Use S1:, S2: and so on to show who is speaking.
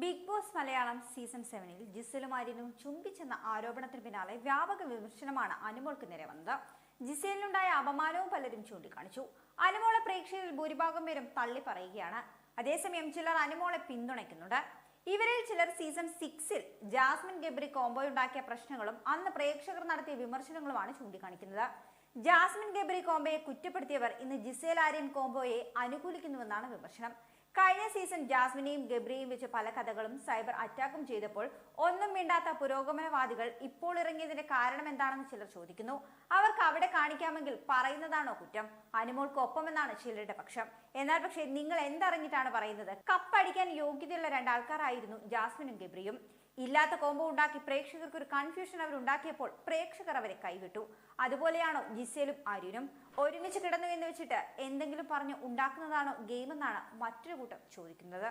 S1: Big boss Malayalam season 7-ൽ ജിസേലും ആര്യനും ചുംബിച്ചെന്ന ആരോപണത്തിന് പിന്നാലെ വ്യാപക വിമർശനമാണ് അനുമോൾക്ക് നേരെ വന്നത്. ജിസേലിനുണ്ടായ അപമാനവും പലരും ചൂണ്ടിക്കാണിച്ചു. അനുമോളെ പ്രേക്ഷകരിൽ ഭൂരിഭാഗം പേരും തള്ളി പറയുകയാണ്. അതേസമയം ചിലർ അനുമോളെ പിന്തുണയ്ക്കുന്നുണ്ട്. ഇവരിൽ ചിലർ സീസൺ 6-ൽ ജാസ്മിൻ ഗബ്രി കോംബോയുണ്ടാക്കിയ പ്രശ്നങ്ങളും അന്ന് പ്രേക്ഷകർ നടത്തിയ വിമർശനങ്ങളുമാണ് ചൂണ്ടിക്കാണിക്കുന്നത്. ജാസ്മിൻ ഗബ്രി കോംബോയെ കുറ്റപ്പെടുത്തിയവർ ഇന്ന് ജിസേൽ ആര്യൻ കോംബോയെ അനുകൂലിക്കുന്നുവെന്നാണ് വിമർശനം. കഴിഞ്ഞ സീസൺ ജാസ്മിനെയും ഗബ്രിയെയും വെച്ച് പല കഥകളും സൈബർ അറ്റാക്കും ചെയ്തപ്പോൾ ഒന്നും മിണ്ടാത്ത പുരോഗമനവാദികൾ ഇപ്പോൾ ഇറങ്ങിയതിന്റെ കാരണം എന്താണെന്ന് ചിലർ ചോദിക്കുന്നു. അവർക്ക് അവിടെ കാണിക്കാമെങ്കിൽ പറയുന്നതാണോ കുറ്റം? അനുമോൾക്ക് ഒപ്പമെന്നാണ് ചിലരുടെ പക്ഷം. എന്നാൽ പക്ഷേ നിങ്ങൾ എന്തറിഞ്ഞിട്ടാണ് പറയുന്നത്? കപ്പടിക്കാൻ യോഗ്യതയുള്ള രണ്ടാൾക്കാരായിരുന്നു ജാസ്മിനും ഗബ്രിയും. ഇല്ലാത്ത കോംബോ ഉണ്ടാക്കി പ്രേക്ഷകർക്ക് ഒരു കൺഫ്യൂഷൻ അവർ ഉണ്ടാക്കിയപ്പോൾ പ്രേക്ഷകർ അവരെ കൈവിട്ടു. അതുപോലെയാണോ ജിസേലും ആര്യനും? ഒരുമിച്ച് കിടന്നു എന്ന് വെച്ചിട്ട് എന്തെങ്കിലും പറഞ്ഞ് ഉണ്ടാക്കുന്നതാണോ ഗെയിം എന്നാണ് മറ്റൊരു കൂട്ടം ചോദിക്കുന്നത്.